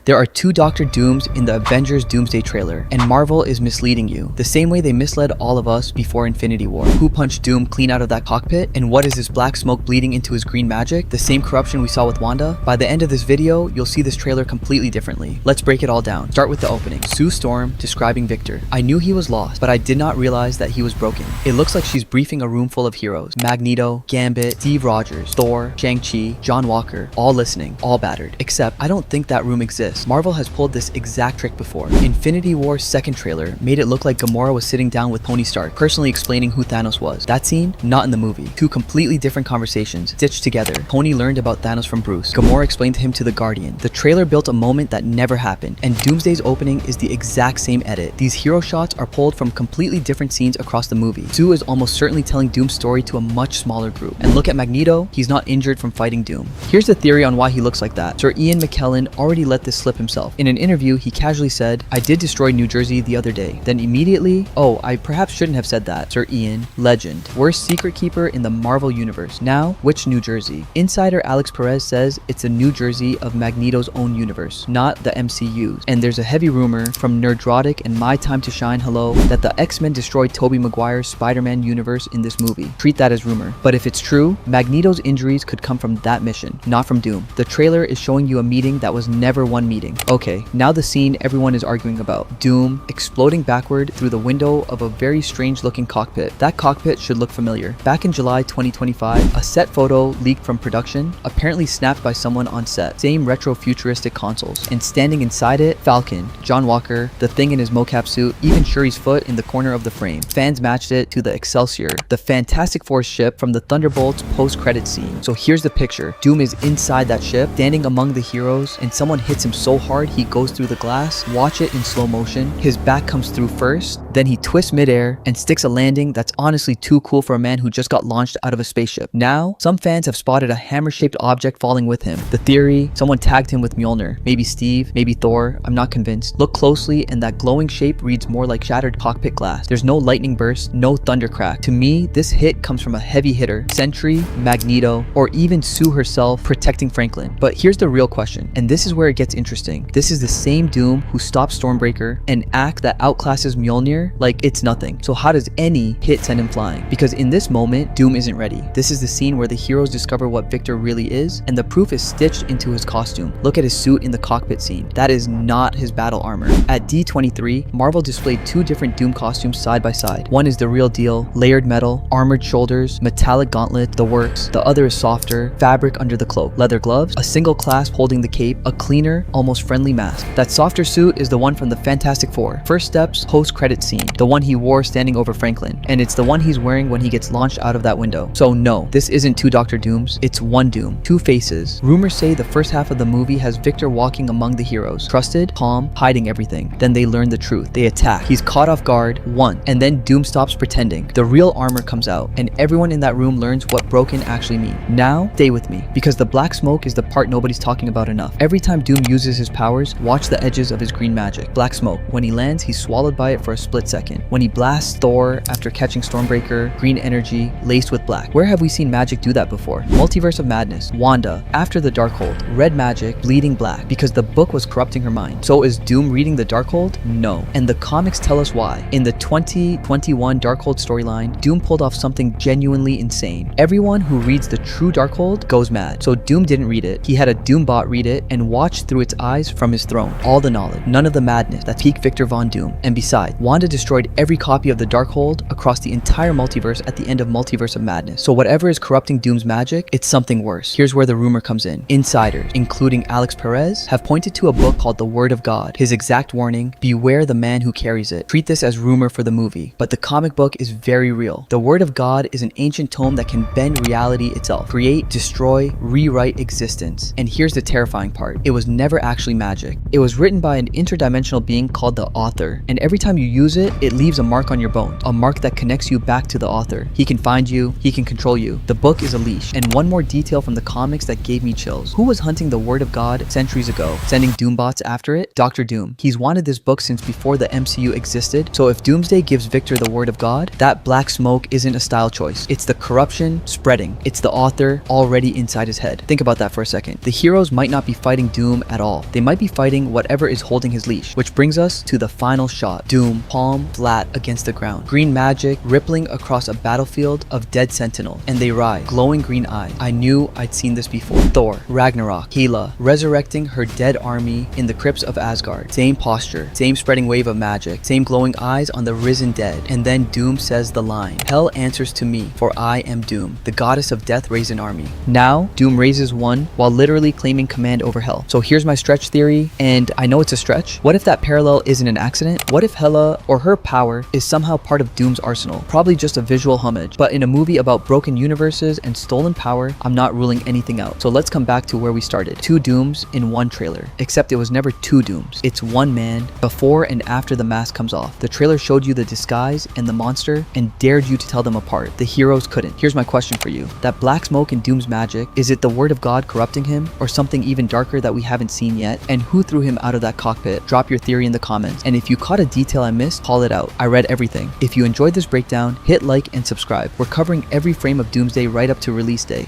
There are two Dr. Dooms in the Avengers Doomsday trailer, and Marvel is misleading you. The same way they misled all of us before Infinity War. Who punched Doom clean out of that cockpit? And what is this black smoke bleeding into his green magic? The same corruption we saw with Wanda? By the end of this video, you'll see this trailer completely differently. Let's break it all down. Start with the opening. Sue Storm describing Victor. I knew he was lost, but I did not realize that he was broken. It looks like she's briefing a room full of heroes. Magneto, Gambit, Steve Rogers, Thor, Shang-Chi, John Walker, all listening, all battered. Except, I don't think that room exists. Marvel has pulled this exact trick before. Infinity War's second trailer made it look like Gamora was sitting down with Tony Stark, personally explaining who Thanos was. That scene? Not in the movie. Two completely different conversations, stitched together. Tony learned about Thanos from Bruce. Gamora explained to him to the Guardian. The trailer built a moment that never happened, and Doomsday's opening is the exact same edit. These hero shots are pulled from completely different scenes across the movie. Sue is almost certainly telling Doom's story to a much smaller group. And look at Magneto, he's not injured from fighting Doom. Here's the theory on why he looks like that. Sir Ian McKellen already let this slip himself. In an interview, he casually said, "I did destroy New Jersey the other day." Then immediately, "Oh, I perhaps shouldn't have said that." Sir Ian, legend. Worst secret keeper in the Marvel universe. Now, which New Jersey? Insider Alex Perez says it's the New Jersey of Magneto's own universe, not the MCU's. And there's a heavy rumor from Nerdrotic and My Time to Shine Hello that the X-Men destroyed Tobey Maguire's Spider-Man universe in this movie. Treat that as rumor. But if it's true, Magneto's injuries could come from that mission, not from Doom. The trailer is showing you a meeting that was never one meeting. Okay, now the scene everyone is arguing about. Doom exploding backward through the window of a very strange looking cockpit. That cockpit should look familiar. Back in July 2025, a set photo leaked from production, apparently snapped by someone on set. Same retro futuristic consoles. And standing inside it, Falcon, John Walker, the Thing in his mocap suit, even Shuri's foot in the corner of the frame. Fans matched it to the Excelsior, the Fantastic Four ship from the Thunderbolts post-credit scene. So here's the picture. Doom is inside that ship, standing among the heroes, and someone hits him so hard he goes through the glass. Watch it in slow motion. His back comes through first, then he twists midair and sticks a landing that's honestly too cool for a man who just got launched out of a spaceship. Now, some fans have spotted a hammer-shaped object falling with him. The theory, someone tagged him with Mjolnir. Maybe Steve, maybe Thor, I'm not convinced. Look closely and that glowing shape reads more like shattered cockpit glass. There's no lightning burst, no thunder crack. To me, this hit comes from a heavy hitter, Sentry, Magneto, or even Sue herself protecting Franklin. But here's the real question, and this is where it gets interesting. This is the same Doom who stopped Stormbreaker, an act that outclasses Mjolnir like it's nothing. So how does any hit send him flying? Because in this moment, Doom isn't ready. This is the scene where the heroes discover what Victor really is, and the proof is stitched into his costume. Look at his suit in the cockpit scene. That is not his battle armor. At D23, Marvel displayed two different Doom costumes side by side. One is the real deal, layered metal, armored shoulders, metallic gauntlet, the works. The other is softer, fabric under the cloak, leather gloves, a single clasp holding the cape, a cleaner, almost friendly mask. That softer suit is the one from the Fantastic Four. First steps, post-credit scene. The one he wore standing over Franklin. And it's the one he's wearing when he gets launched out of that window. So no, this isn't two Dr. Dooms, it's one Doom. Two faces. Rumors say the first half of the movie has Victor walking among the heroes. Trusted, calm, hiding everything. Then they learn the truth. They attack. He's caught off guard, one. And then Doom stops pretending. The real armor comes out, and everyone in that room learns what broken actually means. Now, stay with me, because the black smoke is the part nobody's talking about enough. Every time Doom uses his powers, watch the edges of his green magic. Black smoke. When he lands, he's swallowed by it for a split second. When he blasts Thor after catching Stormbreaker, green energy laced with black. Where have we seen magic do that before? Multiverse of Madness. Wanda, after the Darkhold, red magic, bleeding black, because the book was corrupting her mind. So is Doom reading the Darkhold? No. And the comics tell us why. In the 2021 Darkhold storyline, Doom pulled off something genuinely insane. Everyone who reads the true Darkhold goes mad. So Doom didn't read it. He had a Doom bot read it and watch through its eyes from his throne. All the knowledge, none of the madness. That's peak Victor Von Doom. And besides, Wanda destroyed every copy of the Darkhold across the entire multiverse at the end of Multiverse of Madness. So whatever is corrupting Doom's magic, it's something worse. Here's where the rumor comes in. Insiders, including Alex Perez, have pointed to a book called The Word of God. His exact warning, beware the man who carries it. Treat this as rumor for the movie, but the comic book is very real. The Word of God is an ancient tome that can bend reality itself, create, destroy, rewrite existence. And here's the terrifying part. It was never actually magic. It was written by an interdimensional being called the Author, and every time you use it, it leaves a mark on your bone, a mark that connects you back to the author. He can find you, he can control you. The book is a leash. And one more detail from the comics that gave me chills. Who was hunting the Word of God centuries ago, sending Doombots after it? Dr. Doom. He's wanted this book since before the MCU existed, so if Doomsday gives Victor the Word of God, that black smoke isn't a style choice. It's the corruption spreading. It's the author already inside his head. Think about that for a second. The heroes might not be fighting Doom at all. all. They might be fighting whatever is holding his leash, which brings us to the final shot. Doom, palm flat against the ground. Green magic rippling across a battlefield of dead sentinel, and they rise, glowing green eyes. I knew I'd seen this before. Thor, Ragnarok, Hela, resurrecting her dead army in the crypts of Asgard. Same posture, same spreading wave of magic, same glowing eyes on the risen dead. And then Doom says the line, "Hell answers to me, for I am Doom. The goddess of death raised an army." Now, Doom raises one while literally claiming command over Hell. So here's my stretch theory, and I know it's a stretch. What if that parallel isn't an accident? What if Hela, or her power, is somehow part of Doom's arsenal? Probably just a visual homage, but in a movie about broken universes and stolen power, I'm not ruling anything out. So let's come back to where we started. Two Dooms in one trailer, except it was never two Dooms. It's one man before and after the mask comes off. The trailer showed you the disguise and the monster and dared you to tell them apart. The heroes couldn't. Here's my question for you. That black smoke in Doom's magic, is it the word of God corrupting him, or something even darker that we haven't seen yet? And who threw him out of that cockpit? Drop your theory in the comments. And if you caught a detail I missed, call it out. I read everything. If you enjoyed this breakdown, hit like and subscribe. We're covering every frame of Doomsday right up to release day.